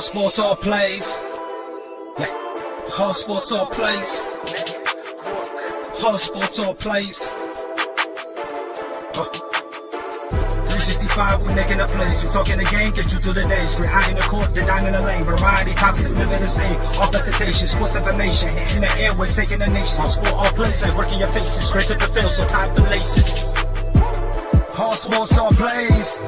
sports, all plays. Yeah. All sports, all plays. All sports, all plays. 365, we making a plays. You talking the game, get you to the days. We're high in the court, the dime in the lane. Variety topics, living the same. All presentation, sports information. Hitting the airways, taking the nation. All sport, all plays, like working your faces. Grace at the field, so tie the laces. All sports, all plays.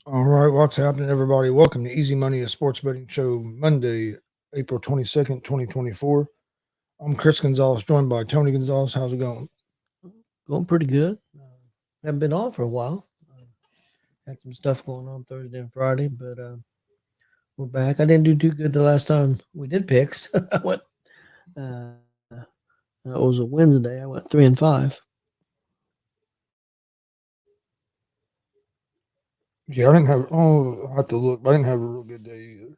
All right, what's happening, everybody? Welcome to Easy Money, a sports betting show, Monday, April 22nd, 2024. I'm Chris Gonzalez, joined by Tony Gonzalez. How's it going? Going pretty good. Haven't been on for a while. Had some stuff going on Thursday and Friday, but we're back. I didn't do too good the last time we did picks. I went. It was a Wednesday. I went 3-5. Yeah, I didn't have. Oh, I have to look. But I didn't have a real good day either.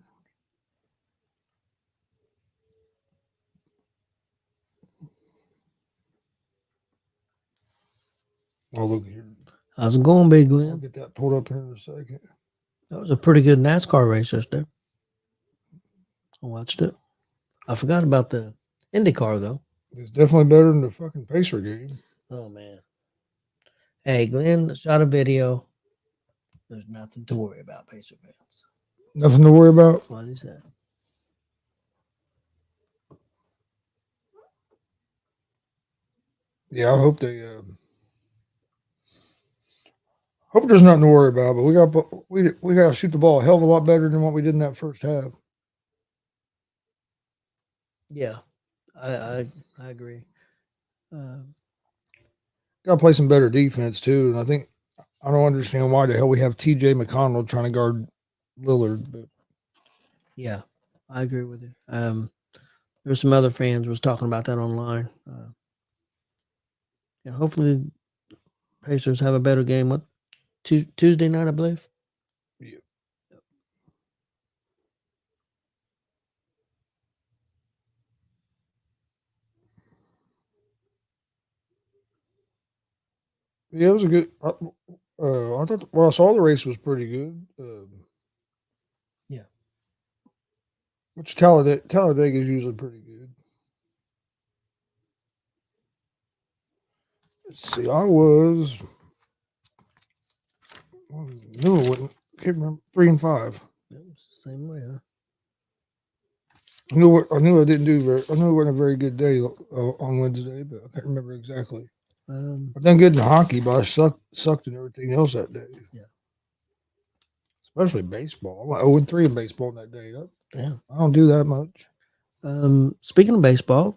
I'll look here. How's it going, Big I'll Glenn? get that pulled up here in a second. That was a pretty good NASCAR race yesterday. I watched it. I forgot about the IndyCar, though. It's definitely better than the fucking Pacer game. Oh, man. Hey, Glenn shot a video. There's nothing to worry about, Pacer fans. Nothing to worry about. What is that? Yeah, I hope they. Hope there's nothing to worry about. But we got to shoot the ball a hell of a lot better than what we did in that first half. Yeah, I agree. Got to play some better defense too, and I think I don't understand why the hell we have T.J. McConnell trying to guard Lillard. But Yeah, I agree with you. There's some other fans was talking about that online. Yeah, hopefully, Pacers have a better game. What Tuesday night, I believe. yeah, it was a good. I thought I saw the race was pretty good. Yeah. Which Talladega is usually pretty good. Let's see, I knew it wouldn't. Can't remember 3-5. Yeah, it's the same way, huh? I knew I didn't do very. I knew it wasn't a very good day on Wednesday, but I can't remember exactly. I done good in hockey, but I sucked in everything else that day. Yeah. Especially baseball. I went 0-3 in baseball that day. Yeah. I don't do that much. Speaking of baseball,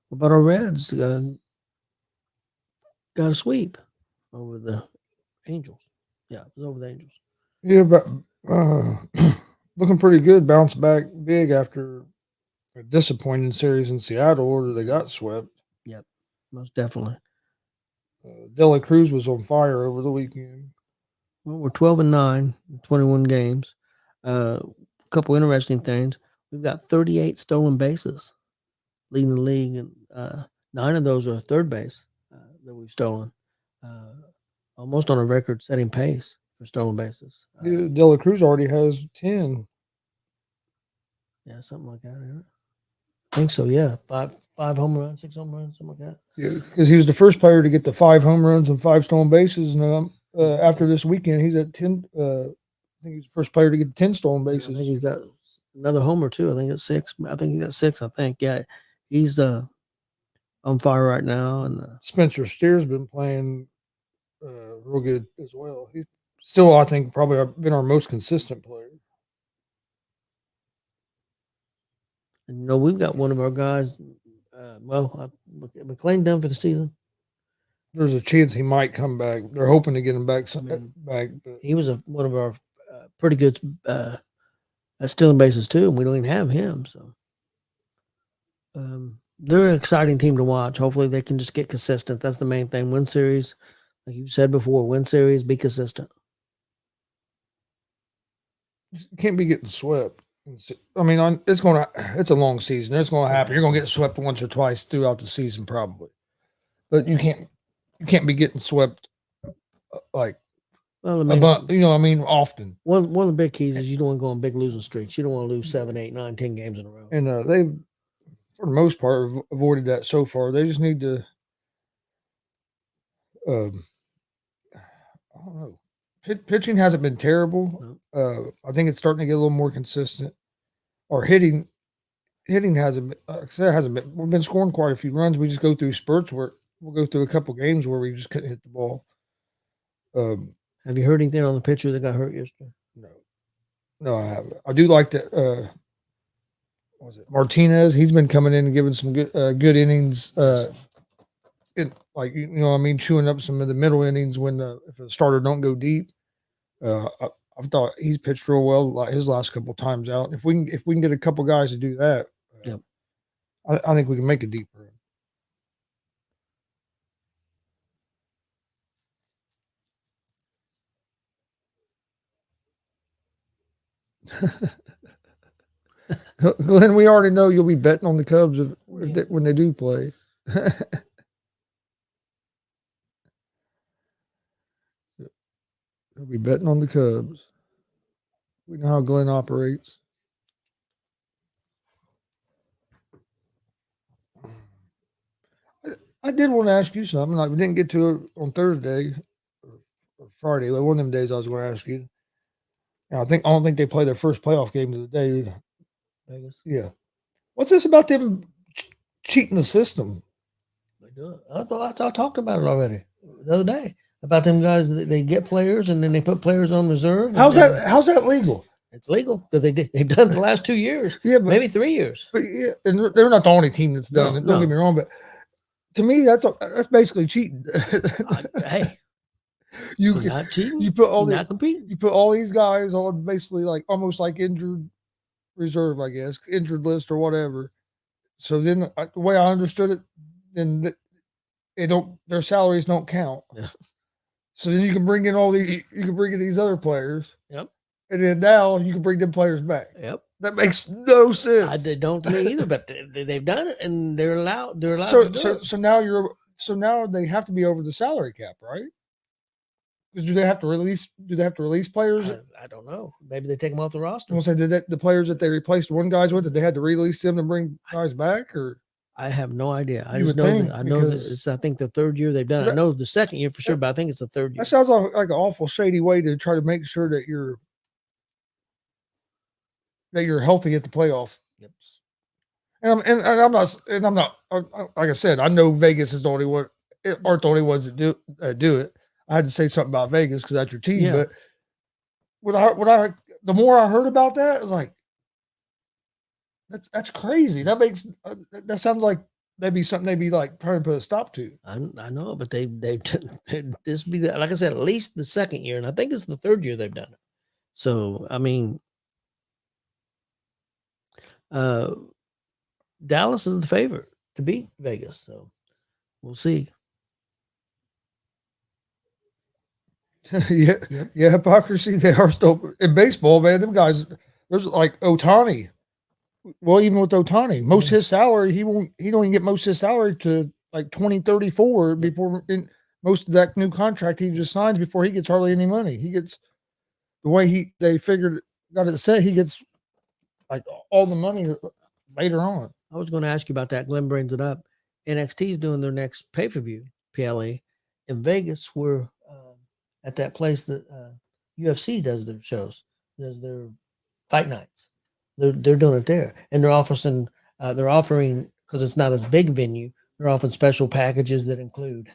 what about our Reds? Got a sweep over the Angels. Yeah, it was over the Angels. Yeah, but looking pretty good. Bounced back big after a disappointing series in Seattle where they got swept. Yep, most definitely. De La Cruz was on fire over the weekend. Well, we're 12-9, 21 games. A couple interesting things. We've got 38 stolen bases, leading the league, and 9 of those are third base that we've stolen. Almost on a record-setting pace for stolen bases. De La Cruz already has 10. Yeah, something like that. Isn't it? I think so. Yeah, five home runs, 6 home runs, something like that. Yeah, because he was the first player to get the 5 home runs and 5 stolen bases. And after this weekend, he's at 10. I think he's the first player to get 10 stolen I bases. think he's got another homer too. I think it's 6. I think he's got 6. I think. Yeah, he's on fire right now. And Spencer Steer's been playing real good as well. He's still, I think, probably been our most consistent player. we've got one of our guys. McLean done for the season. There's a chance he might come back. They're hoping to get him back. But he was one of our pretty good at stealing bases too, and we don't even have him. So they're an exciting team to watch. Hopefully, they can just get consistent. That's the main thing. Win series, like you said before. Win series, be consistent. You can't be getting swept. I mean, it's a long season. It's going to happen. You're going to get swept once or twice throughout the season, probably. But you can't be getting swept like. Well, often. One of the big keys is you don't want to go on big losing streaks. You don't want to lose 7, 8, 9, 10 games in a row. And they've, for the most part, avoided that so far. They just need to. I don't know. Pitching hasn't been terrible. No. I think it's starting to get a little more consistent. Or hitting hasn't been. Hasn't been. We've been scoring quite a few runs. We just go through spurts where we'll go through a couple games where we just couldn't hit the ball. Have you heard anything on the pitcher that got hurt yesterday? No, I haven't. I do like that. Was it Martinez? He's been coming in and giving some good innings. Chewing up some of the middle innings when if a starter don't go deep. I thought he's pitched real well like his last couple times out. If we can get a couple guys to do that, I think we can make a deep run. Glenn, we already know you'll be betting on the Cubs when they do play. You'll be betting on the Cubs. We know how Glenn operates. I did want to ask you something. We didn't get to it on Thursday or Friday. One of them days I was going to ask you. I don't think they play their first playoff game of the day. Vegas. Yeah. What's this about them cheating the system? They do it. I talked about it already the other day about them guys. They get players and then they put players on reserve. How's that legal? It's legal because they've done it the last 2 years. Yeah, maybe 3 years. But yeah, and they're not the only team that's done it. Don't get me wrong, but to me, that's basically cheating. Hey, you're not cheating. You put all not competing. You put all these guys on basically like almost like injured reserve, I guess, injured list or whatever. So then, the way I understood it, then their salaries don't count. Yeah. So then you can bring in these other players. Yep. And then now you can bring them players back. Yep. That makes no sense. They don't to me either, but they've done it and they're allowed. They're allowed. So now they have to be over the salary cap, right? Because do they have to release players? I don't know. Maybe they take them off the roster. We'll say the players that they replaced one guys with, that they had to release them to bring guys back, or I have no idea. I just know that it's I think the third year they've done it. I know the second year for sure, but I think it's the third year. That sounds like an awful shady way to try to make sure that you're healthy at the playoff. Yep. And I'm not like I said, I know Vegas is aren't the only ones that do it. I had to say something about Vegas because that's your team. Yeah. But the more I heard about that, it was like, that's crazy. That sounds like that'd be something they'd be like trying to put a stop to. I know, but they this be like I said, at least the second year, and I think it's the third year they've done it. So I mean, Dallas is the favorite to beat Vegas. So we'll see. Yeah, hypocrisy. They are still in baseball, man. Them guys, there's like Ohtani. Well, even with Ohtani, most of his salary, he don't even get most of his salary to like 2034 before most of that new contract he just signs before he gets hardly any money. He gets the way they got it set. He gets, like all the money later on. I was going to ask you about that. Glenn brings it up. NXT is doing their next pay per view, PLE, in Vegas, where at that place that UFC does their shows, does their fight nights. They're doing it there, and they're offering because it's not as big venue. They're offering special packages that include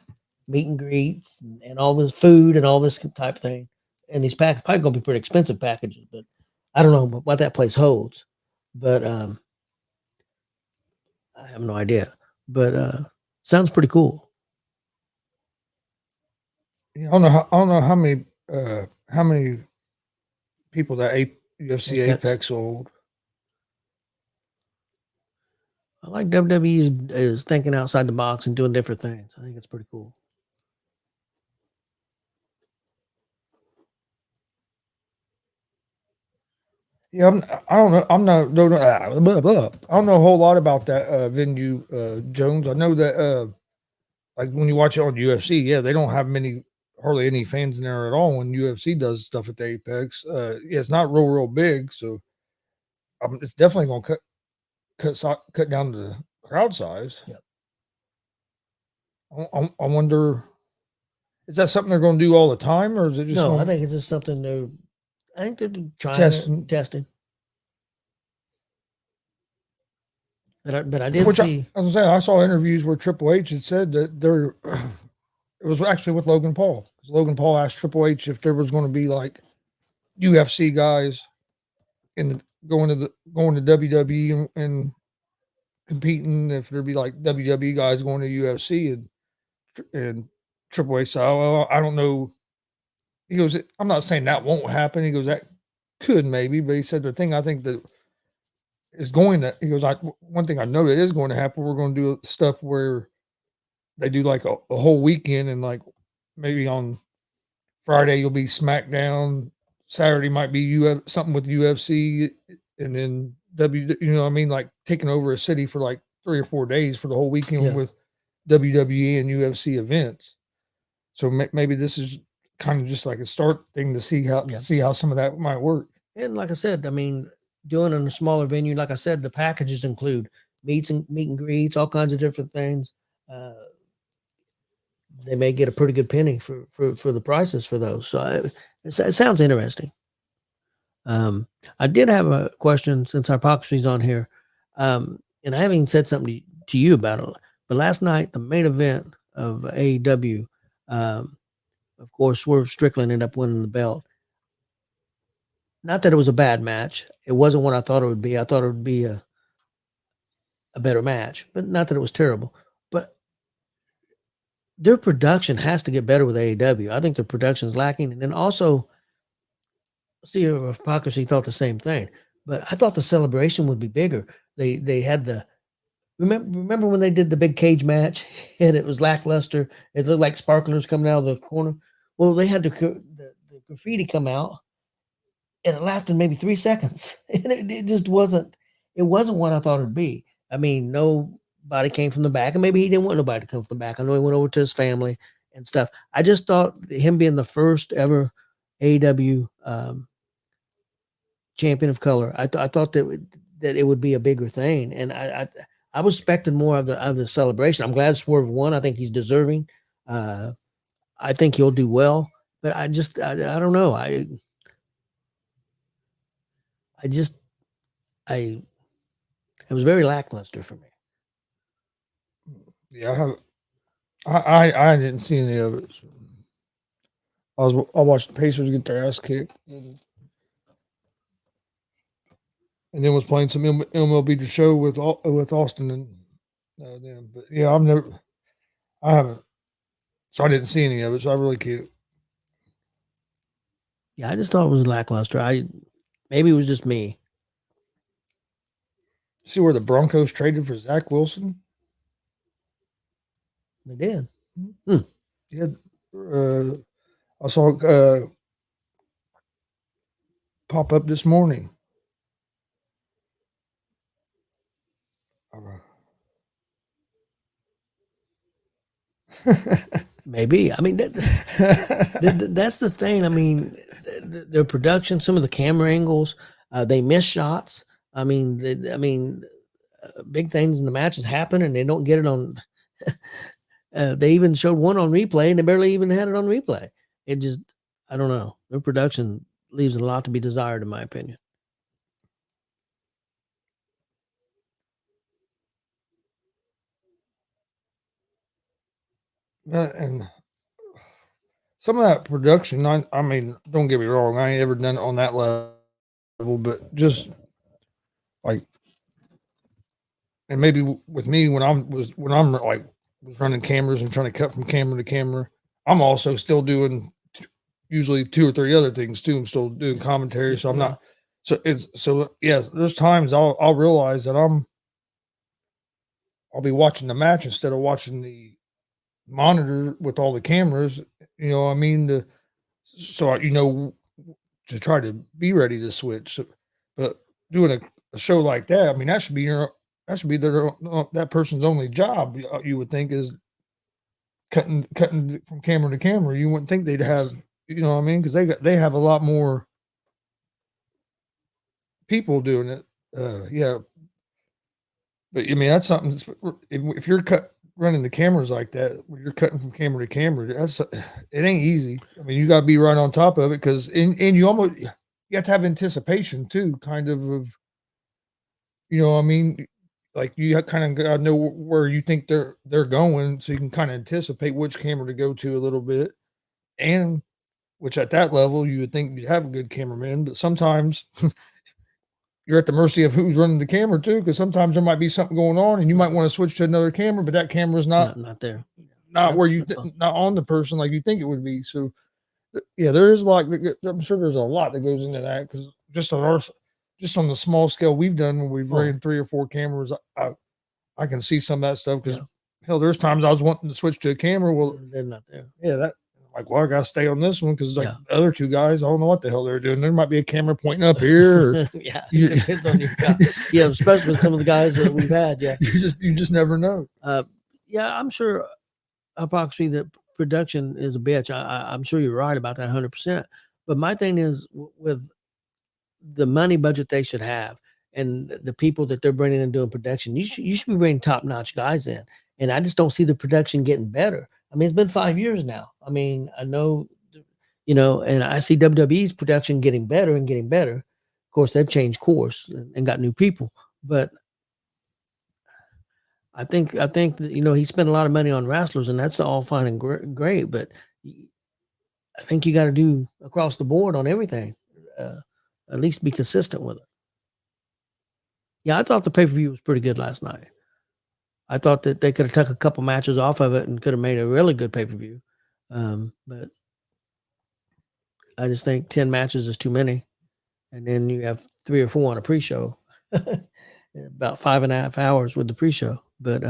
meet and greets and all this food and all this type of thing. And these packages probably going to be pretty expensive packages, but I don't know what that place holds. But I have no idea. But sounds pretty cool. Yeah, I don't know how many people that UFC Apex sold. I like WWE is thinking outside the box and doing different things. I think it's pretty cool. Yeah, I don't know. I'm not. Blah, blah. I don't know a whole lot about that venue, Jones. I know that like when you watch it on UFC, yeah, they don't have hardly any fans in there at all when UFC does stuff at the Apex. Yeah, it's not real big, so it's definitely going to cut down the crowd size. Yep. I wonder, is that something they're going to do all the time, or is it just? No, I think it's just something I think they're trying testing. But I did see. I was saying I saw interviews where Triple H had said that there. It was actually with Logan Paul. Because Logan Paul asked Triple H if there was going to be like UFC guys going to WWE and competing. If there'd be like WWE guys going to UFC and Triple H said, "Oh, well, I don't know." He goes, "I'm not saying that won't happen." He goes, "That could maybe," but he said the thing I think that is going to. He goes, "One thing I know that is going to happen. We're going to do stuff where they do like a whole weekend, and like maybe on Friday you'll be SmackDown, Saturday might be something with UFC, and then you know what I mean, like taking over a city for like 3 or 4 days for the whole weekend with WWE and UFC events. So maybe this is kind of just like a start thing to see how some of that might work." And like I said, I mean, doing it in a smaller venue, like I said, the packages include meet and greets, all kinds of different things. They may get a pretty good penny for the prices for those. So it sounds interesting. I did have a question since Hypocrisy's on here, and I haven't even said something to you about it. But last night, the main event of AEW, of course, Swerve Strickland ended up winning the belt. Not that it was a bad match. It wasn't what I thought it would be. I thought it would be a better match, but not that it was terrible. But their production has to get better with AEW. I think their production is lacking. And then also, see, Hypocrisy thought the same thing. But I thought the celebration would be bigger. They had remember when they did the big cage match and it was lackluster? It looked like sparklers coming out of the corner. Well, they had the graffiti come out, and it lasted maybe 3 seconds. And it just wasn't. It wasn't what I thought it'd be. I mean, nobody came from the back, and maybe he didn't want nobody to come from the back. I know he went over to his family and stuff. I just thought him being the first ever AEW champion of color, I thought that it would be a bigger thing, and I was expecting more of the celebration. I'm glad Swerve won. I think he's deserving. I think he'll do well, but I don't know. It was very lackluster for me. Yeah, I didn't see any of it. I watched the Pacers get their ass kicked, and then was playing some MLB The Show with Austin and them. But yeah, I haven't, so I didn't see any of it. So I really can't. Yeah, I just thought it was lackluster. Maybe it was just me. See where the Broncos traded for Zach Wilson? They did. Yeah, I saw pop up this morning. Maybe. I mean, that's the thing. I mean, their production, some of the camera angles, they miss shots. I mean, big things in the matches happen, and they don't get it on. They even showed one on replay, and they barely even had it on replay. It just, I don't know. Their production leaves a lot to be desired, in my opinion. And some of that production, I mean, don't get me wrong, I ain't ever done it on that level, but just like, and maybe with me when I'm like was running cameras and trying to cut from camera to camera, I'm also still doing usually 2 or 3 other things too. I'm still doing commentary, so I'm not. So yes, there's times I'll realize that I'll be watching the match instead of watching the monitor with all the cameras. You know, what I mean so to try to be ready to switch. So, but doing a show like that, I mean, that should be that person's only job. You would think is cutting from camera to camera. You wouldn't think they'd have, you know what I mean? Because they have a lot more people doing it. Yeah, but I mean that's something. If you're running the cameras like that, when you're cutting from camera to camera, it ain't easy. I mean, you got to be right on top of it because and you have to have anticipation too, kind of you know what I mean. Like you kind of got to know where you think they're going, so you can kind of anticipate which camera to go to a little bit, and which at that level you would think you'd have a good cameraman, but sometimes you're at the mercy of who's running the camera too, because sometimes there might be something going on, and you might want to switch to another camera, but that camera's not there, not where not on the person like you think it would be. So, yeah, there is I'm sure there's a lot that goes into that because just on the small scale we've done when we've ran 3 or 4 cameras, I can see some of that stuff because hell, there's times I was wanting to switch to a camera. Well, they're not there. Yeah, that. Like, well, I gotta stay on this one because the other 2 guys, I don't know what the hell they're doing. There might be a camera pointing up here. Or, it depends on your guy. Yeah, especially with some of the guys that we've had. Yeah, you just never know. I'm sure hypocrisy that production is a bitch. I'm sure you're right about that 100%. But my thing is with the money budget they should have and the people that they're bringing in doing production, you should be bringing top notch guys in. And I just don't see the production getting better. I mean, it's been 5 years now. I mean, I know, and I see WWE's production getting better and getting better. Of course, they've changed course and got new people. But I think that, he spent a lot of money on wrestlers, and that's all fine and great. But I think you got to do across the board on everything. At least be consistent with it. Yeah, I thought the pay-per-view was pretty good last night. I thought that they could have took a couple matches off of it and could have made a really good pay-per-view. But I just think 10 matches is too many. And then you have 3 or 4 on a pre-show. About 5.5 hours with the pre-show. But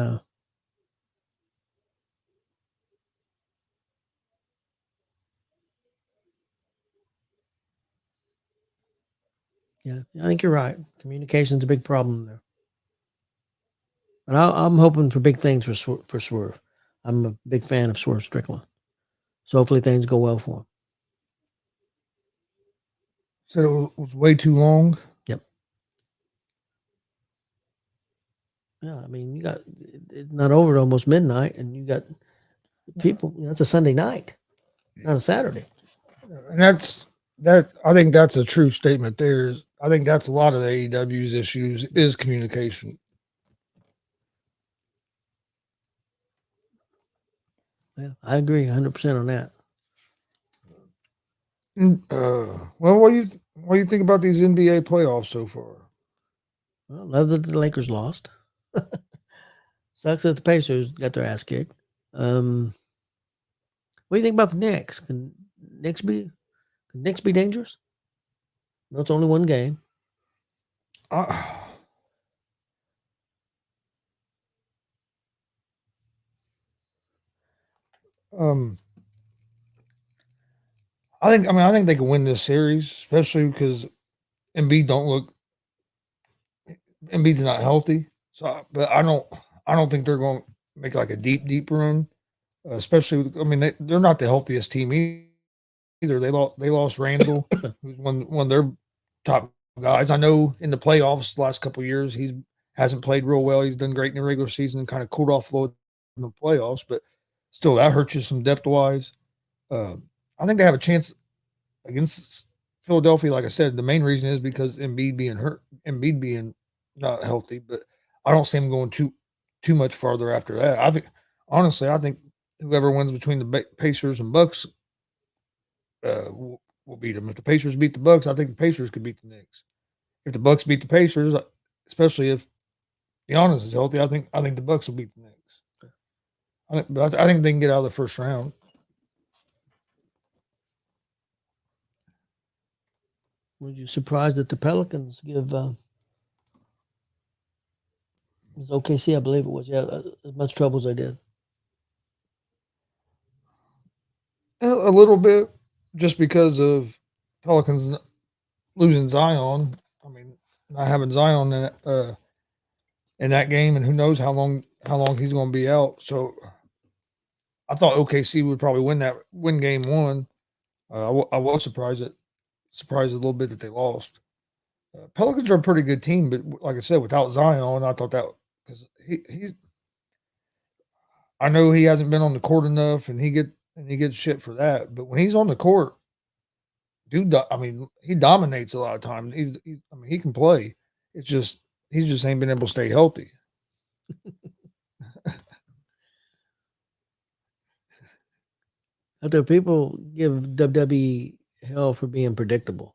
yeah, I think you're right. Communication's a big problem there. And I'm hoping for big things for Swerve. I'm a big fan of Swerve Strickland. So hopefully things go well for him. Said it was way too long. Yep. Yeah, I mean, you got it's not over at almost midnight, and you got people. It's a Sunday night, not a Saturday. And I think that's a true statement. I think that's a lot of the AEW's issues is communication. Yeah, I agree 100% on that. Well, what do you think about these NBA playoffs so far? Well, love that the Lakers lost. Sucks that the Pacers got their ass kicked. What do you think about the Knicks? Can Knicks be dangerous? No, it's only one game. I think they can win this series, especially because Embiid's not healthy. So, but I don't think they're going to make like a deep run. Especially, they're not the healthiest team either. They lost Randall, who's one of their top guys. I know in the playoffs the last couple of years he's hasn't played real well. He's done great in the regular season and kind of cooled off a little in the playoffs, but still that hurts you some depth wise. I think they have a chance against Philadelphia. Like I said, the main reason is because Embiid being hurt, Embiid being not healthy, but I don't see him going too much farther after that. I think whoever wins between the Pacers and Bucks will beat them. If the Pacers beat the Bucks, I think the Pacers could beat the Knicks. If the Bucks beat the Pacers, especially if Giannis is healthy, I think the Bucks will beat the Knicks. I think they can get out of the first round. Was you surprised that the Pelicans give it was OKC, I believe it was, as much trouble as they did? A little bit, just because of Pelicans losing Zion. I mean, not having Zion in that game, and who knows how long he's going to be out. So I thought OKC would probably win game one. I was surprised a little bit that they lost. Pelicans are a pretty good team, but like I said, without Zion, I thought that because he's. I know he hasn't been on the court enough, and he gets shit for that. But when he's on the court, dude, I mean, he dominates a lot of times. He can play. It's just he just ain't been able to stay healthy. Other people give WWE hell for being predictable.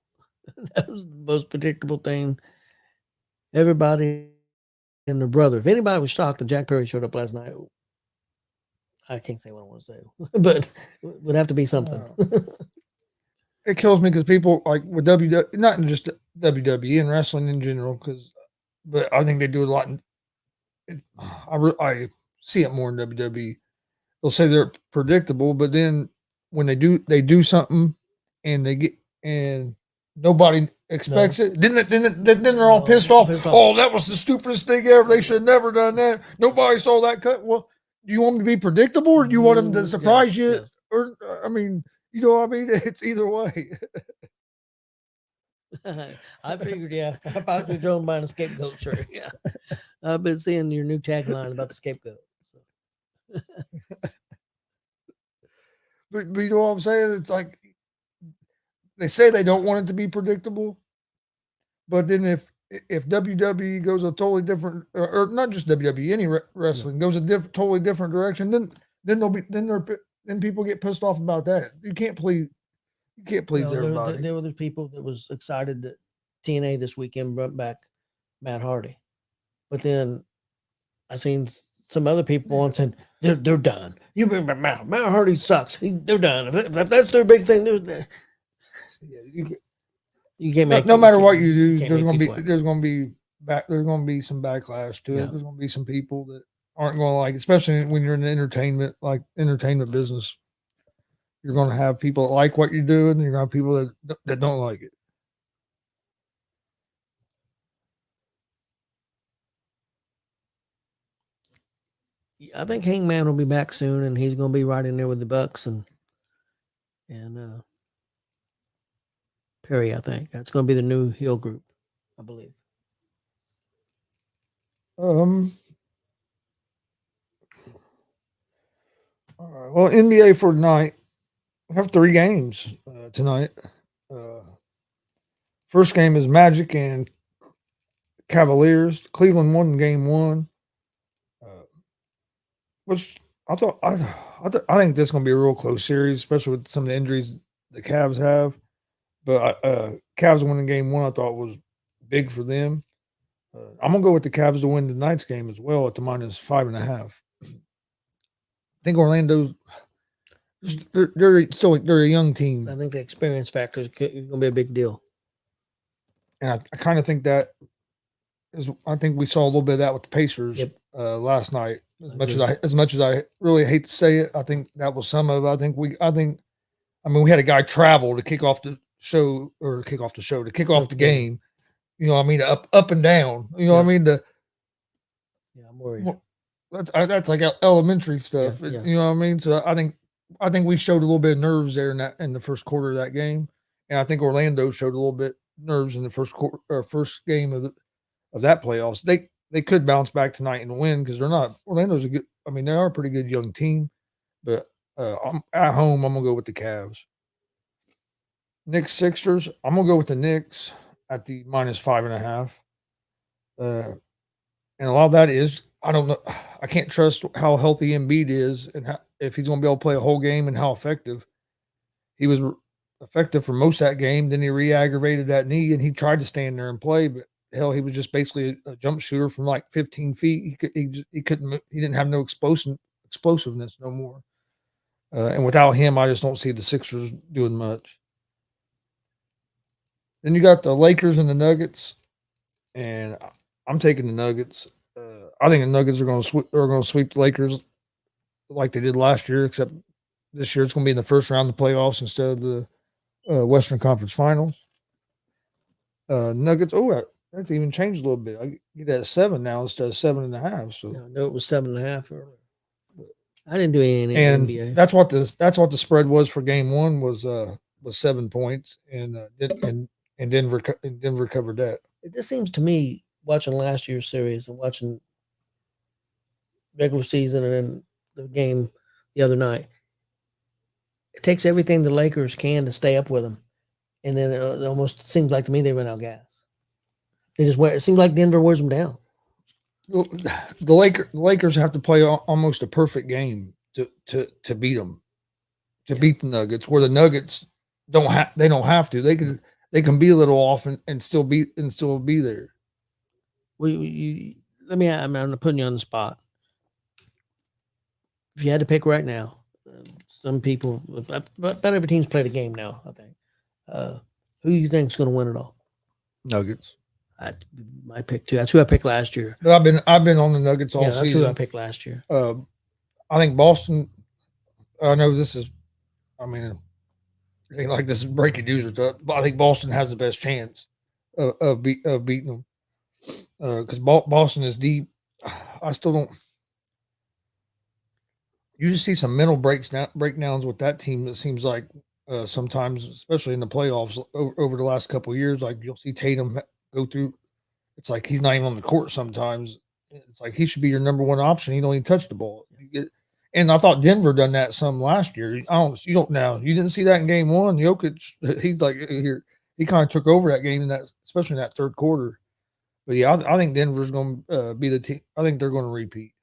That was the most predictable thing. Everybody and their brother. If anybody was shocked that Jack Perry showed up last night, I can't say what I want to say, but it would have to be something. It kills me because people like with WWE, not just WWE and wrestling in general, but I think they do a lot. I see it more in WWE. They'll say they're predictable, but then when they do something and nobody expects it, then they're all pissed off. Oh, that was the stupidest thing ever. They should have never done that. Nobody saw that cut. Well, do you want them to be predictable, or do you want them to surprise you? Yes. Or I mean, you know what I mean? It's either way. I figured, yeah. I thought you were drone buying a scapegoat shirt. Yeah. I've been seeing your new tagline about the scapegoat. So. But you know what I'm saying? It's like they say they don't want it to be predictable, but then if WWE goes a totally different, or not just WWE, any wrestling goes a totally different direction, then people get pissed off about that. You can't please everybody. There were people that was excited that TNA this weekend brought back Matt Hardy, but then I seen some other people on saying they're done. You bring back Matt Hardy sucks. They're done. If that's their big thing, you can't make. No matter what you do, there's going to be some backlash to it. There's going to be some people that aren't going to like, especially when you're in the entertainment business. You're going to have people that like what you're doing, and you're going to have people that don't like it. I think Hangman will be back soon, and he's going to be right in there with the Bucks and Perry. I think that's going to be the new heel group, I believe. All right. Well, NBA for tonight. We have 3 games tonight. First game is Magic and Cavaliers. Cleveland won game 1. Which I think this is going to be a real close series, especially with some of the injuries the Cavs have. But Cavs winning game 1, I thought was big for them. I'm going to go with the Cavs to win tonight's game as well at the -5.5. I think Orlando's they're a young team. I think the experience factor is going to be a big deal. And I kind of think that I think we saw a little bit of that with the Pacers last night. As much as I really hate to say it, I think that was some of it. I mean, we had a guy travel to kick off the show to kick off the game. You know what I mean? Up and down. You know what I mean? I'm worried. That's like elementary stuff. You know what I mean? So I think we showed a little bit of nerves there in the first quarter of that game. And I think Orlando showed a little bit nerves in the first game of that playoffs. They could bounce back tonight and win because they're not. Orlando's a good. I mean, they are a pretty good young team, but I'm at home. I'm gonna go with the Cavs. Knicks Sixers. I'm gonna go with the Knicks at the -5.5. And a lot of that is I don't know. I can't trust how healthy Embiid is and if he's going to be able to play a whole game and how effective. He was effective for most of that game. Then he re-aggravated that knee and he tried to stand there and play, but hell, he was just basically a jump shooter from like 15 feet. He couldn't. He didn't have no explosiveness no more. And without him, I just don't see the Sixers doing much. Then you got the Lakers and the Nuggets, and I'm taking the Nuggets. I think the Nuggets are going to sweep the Lakers like they did last year, except this year it's going to be in the first round of the playoffs instead of the Western Conference Finals. Nuggets. Oh, that's even changed a little bit. I get that 7 now instead of 7.5. So no, it was 7.5 earlier. I didn't do any and NBA. That's what the spread was for Game 1 was 7 points, and Denver covered that. It just seems to me, watching last year's series and watching regular season and then the game the other night, it takes everything the Lakers can to stay up with them, and then it almost seems like to me they run out of gas. It seems like Denver wears them down. Well, the Lakers have to play almost a perfect game to beat them, beat the Nuggets. Where the Nuggets don't have to. They can be a little off and still be there. Well, I'm putting you on the spot. If you had to pick right now, some people, but every team's played a game now. I think. Who do you think is going to win it all? Nuggets. My pick too. That's who I picked last year. But I've been on the Nuggets all season. That's who I picked last year. I think Boston. I know this is. I mean, it ain't like this is breaking news or stuff, but I think Boston has the best chance of beating them because Boston is deep. I still don't. You just see some mental breakdowns with that team. That seems like sometimes, especially in the playoffs over the last couple of years, like you'll see Tatum go through. It's like he's not even on the court sometimes. It's like he should be your number one option. He don't even touch the ball. And I thought Denver done that some last year. You don't now. You didn't see that in Game 1. Jokic, he's like here. He kind of took over that game especially in that third quarter. But yeah, I think Denver's going to be the team. I think they're going to repeat.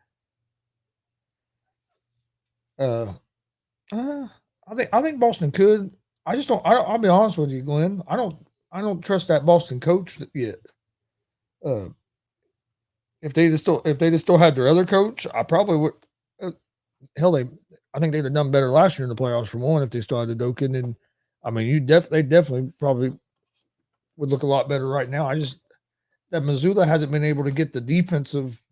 I think Boston could. I just don't. I'll be honest with you, Glenn. I don't trust that Boston coach yet. If they just still had their other coach, I probably would. I think they'd have done better last year in the playoffs for one if they still had the Doken. And I mean, they definitely probably would look a lot better right now. That Missoula hasn't been able to get the defensive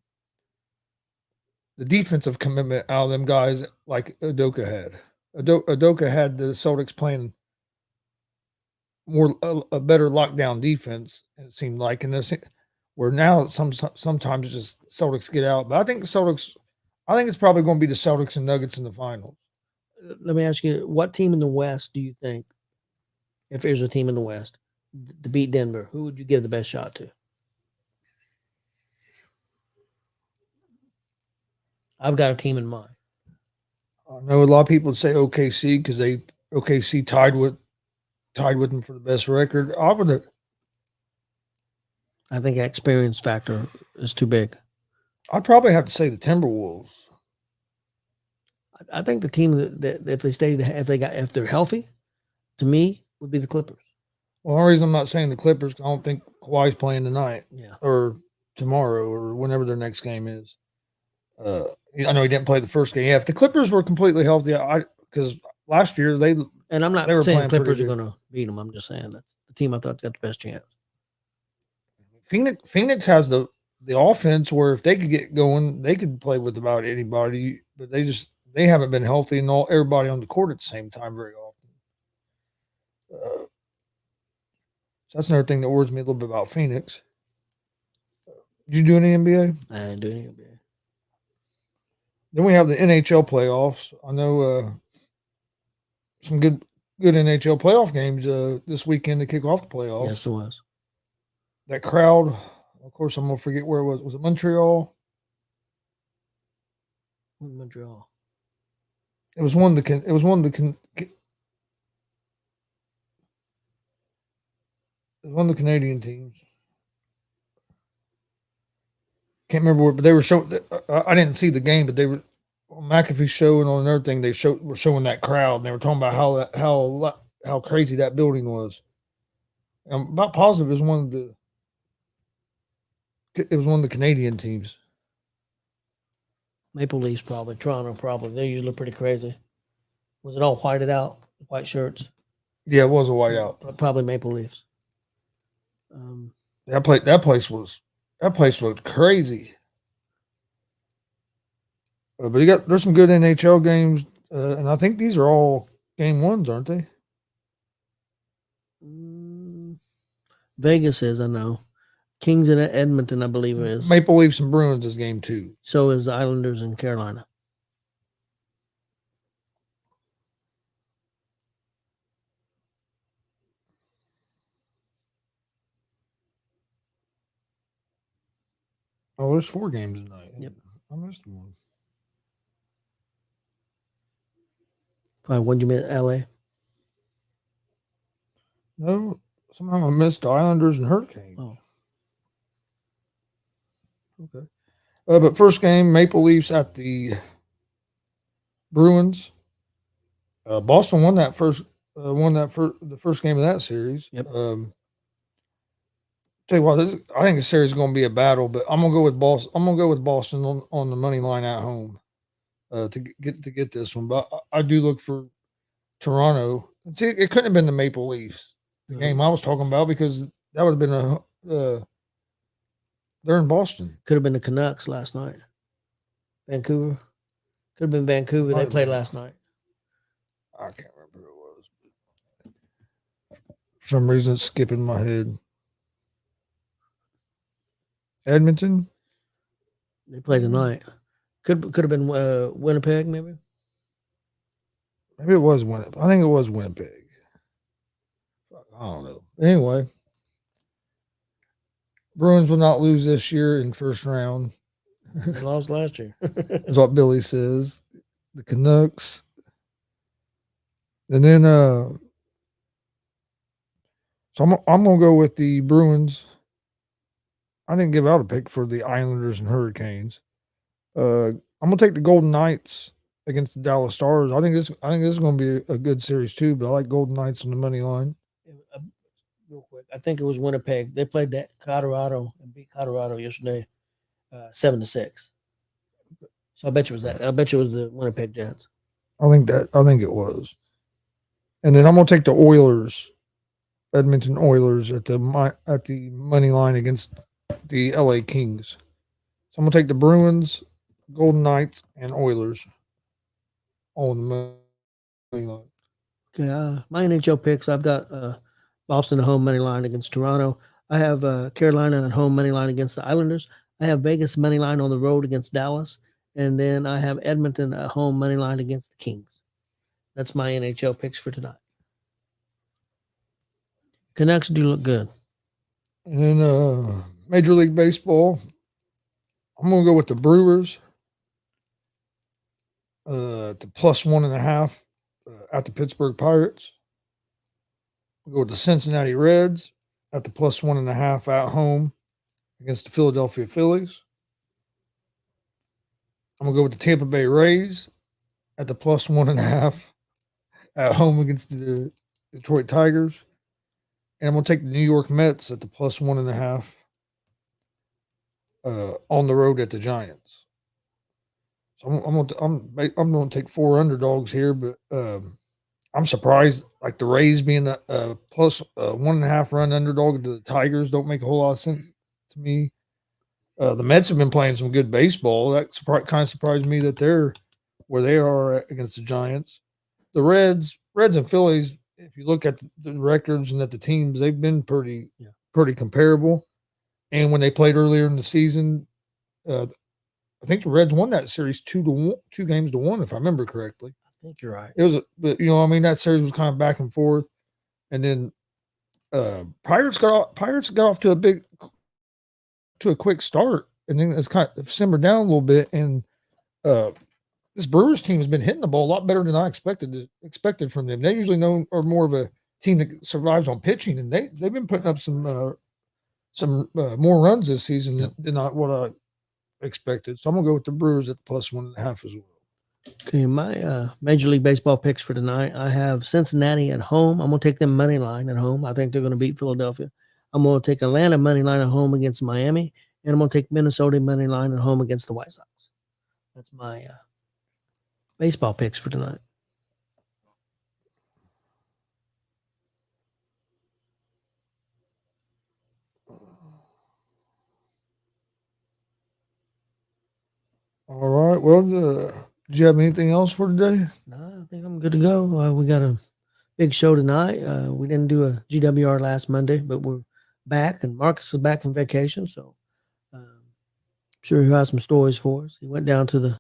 commitment out of them guys like Udoka had. Udoka had the Celtics playing a better lockdown defense. It seemed like, and where now sometimes just Celtics get out. But I think it's probably going to be the Celtics and Nuggets in the finals. Let me ask you, what team in the West do you think, if there's a team in the West, to beat Denver, who would you give the best shot to? I've got a team in mind. I know a lot of people would say OKC because OKC tied with them for the best record. I think that experience factor is too big. I'd probably have to say the Timberwolves. I think the team that if they're healthy, to me, would be the Clippers. Well, the only reason I'm not saying the Clippers, I don't think Kawhi's playing tonight or tomorrow or whenever their next game is. I know he didn't play the first game. Yeah, if the Clippers were completely healthy, because last year and I'm not saying the Clippers are going to beat them. I'm just saying that's the team I thought got the best chance. Phoenix has the offense where if they could get going, they could play with about anybody, but they haven't been healthy and everybody on the court at the same time very often. So that's another thing that worries me a little bit about Phoenix. Did you do any NBA? I didn't do any NBA. Then we have the NHL playoffs. I know some good good NHL playoff games this weekend to kick off the playoffs. Yes, it was. That crowd, of course, I'm gonna forget where it was. Was it Montreal? Montreal. It was one of the. It was one of the. One of the Canadian teams. Can't remember what, but they were showing. I didn't see the game, but they were on McAfee's show and on another thing. They were showing that crowd, and they were talking about how crazy that building was. I'm about positive it was one of the. It was one of the Canadian teams. Maple Leafs, probably. Toronto, probably. They usually look pretty crazy. Was it all whited out? White shirts? Yeah, it was a whiteout. Probably Maple Leafs. That place looked crazy. But there's some good NHL games, and I think these are all game ones, aren't they? Vegas is, I know. Kings in Edmonton, I believe, is. Maple Leafs and Bruins is game 2. So is the Islanders in Carolina. Oh, there's 4 games tonight. Yep. I missed one. What'd you miss? LA? No, somehow I missed the Islanders and Hurricanes. Oh. Okay. But first game, Maple Leafs at the Bruins. Boston won the first game of that series. Yep. Tell you what, I think the series is going to be a battle, but I'm going to go with Boston. I'm going to go with Boston on the money line at home to get this one. But I do look for Toronto. See, it couldn't have been the Maple Leafs, the game I was talking about, because that would have been they're in Boston. Could have been the Canucks last night. Vancouver. Could have been Vancouver. They played last night. I can't remember who it was. For some reason, it's skipping my head. Edmonton. They played tonight. Could have been Winnipeg, maybe. Maybe it was Winnipeg. I think it was Winnipeg. I don't know. Anyway, Bruins will not lose this year in first round. They lost last year. That's what Billy says. The Canucks. And then so I'm gonna go with the Bruins. I didn't give out a pick for the Islanders and Hurricanes. I'm gonna take the Golden Knights against the Dallas Stars. I think this is gonna be a good series too, but I like Golden Knights on the money line. Real quick, I think it was Winnipeg. They played that Colorado and beat Colorado yesterday, 7-6. So I bet you it was that. I bet you it was the Winnipeg Jets. I think it was. And then I'm gonna take the Oilers, Edmonton Oilers at the money line against the LA Kings. So I'm gonna take the Bruins, Golden Knights, and Oilers on the money line. Okay, my NHL picks. I've got Boston at home money line against Toronto. I have Carolina at home money line against the Islanders. I have Vegas money line on the road against Dallas, and then I have Edmonton at home money line against the Kings. That's my NHL picks for tonight. Canucks do look good. And then Major League Baseball, I'm going to go with the Brewers to plus 1.5 at the Pittsburgh Pirates. We'll go with the Cincinnati Reds at the plus 1.5 at home against the Philadelphia Phillies. I'm going to go with the Tampa Bay Rays at the plus 1.5 at home against the Detroit Tigers. And I'm going to take the New York Mets at the plus 1.5 on the road at the Giants. So I'm going to take 4 underdogs here, but I'm surprised. Like the Rays being a plus 1.5 run underdog to the Tigers don't make a whole lot of sense to me. The Mets have been playing some good baseball. That kind of surprised me that they're where they are against the Giants. The Reds and Phillies, if you look at the records and at the teams, they've been pretty comparable. And when they played earlier in the season, I think the Reds won that series 2 games to 1, if I remember correctly. I think you're right. It was, but I mean, that series was kind of back and forth, and then Pirates got off to a quick start, and then it's kind of simmered down a little bit. And this Brewers team has been hitting the ball a lot better than I expected from them. They usually are more of a team that survives on pitching, and they've been putting up some more runs this season than what I expected. So I'm gonna go with the Brewers at +1.5 as well. Okay, my Major League Baseball picks for tonight. I have Cincinnati at home. I'm going to take them money line at home. I think they're going to beat Philadelphia. I'm going to take Atlanta money line at home against Miami, and I'm going to take Minnesota money line at home against the White Sox. That's my baseball picks for tonight. All right. Well, do you have anything else for today? No, I think I'm good to go. We got a big show tonight. We didn't do a GWR last Monday, but we're back, and Marcus is back from vacation, so I'm sure he'll have some stories for us. He went down to the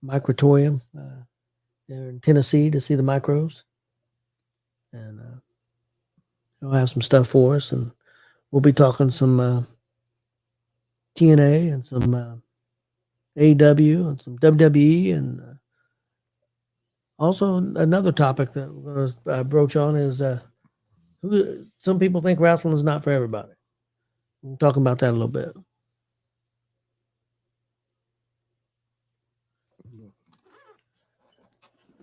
microtorium there in Tennessee to see the micros, and he'll have some stuff for us, and we'll be talking some TNA and some AEW and some WWE, and also another topic that we're going to broach on is some people think wrestling is not for everybody. We'll talk about that a little bit.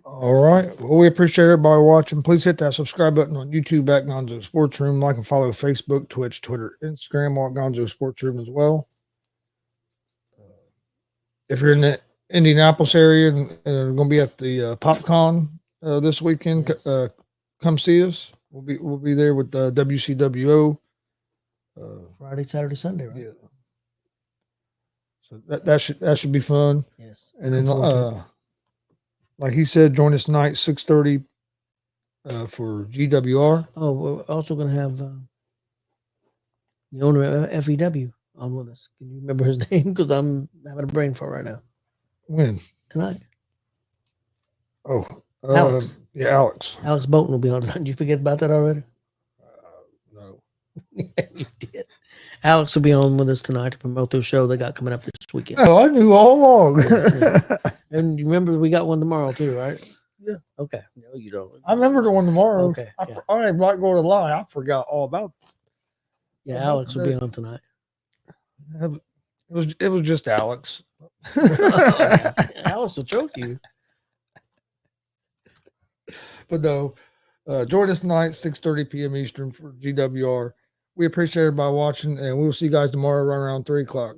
All right. Well, we appreciate everybody watching. Please hit that subscribe button on YouTube at Gonzo Sports Room. Like and follow Facebook, Twitch, Twitter, Instagram all at Gonzo Sports Room as well. If you're in the Indianapolis area and going to be at the PopCon this weekend, Yes. come see us. We'll be there with WCWO. Friday, Saturday, Sunday, right? Yeah. So that should be fun. Yes. And then Looking forward to it. like he said, join us tonight 6:30 for GWR. Oh, we're also going to have the owner of FEW on with us. Can you remember his name? Because I'm having a brain fart right now. When? Tonight. Oh, Alex. Yeah, Alex. Alex Bolton will be on tonight. Did you forget about that already? No. Yeah, you did. Alex will be on with us tonight to promote their show they got coming up this weekend. Oh, I knew all along. Yeah. And you remember we got one tomorrow too, right? Yeah. Okay. No, you don't. I remember the one tomorrow. Okay. Yeah. I am not going to lie. I forgot all about it. Yeah, Alex will be on tonight. It was just Alex. Alex will choke you. But no, join us tonight, 6:30 p.m. Eastern for GWR. We appreciate everybody watching, and we'll see you guys tomorrow right around 3 o'clock.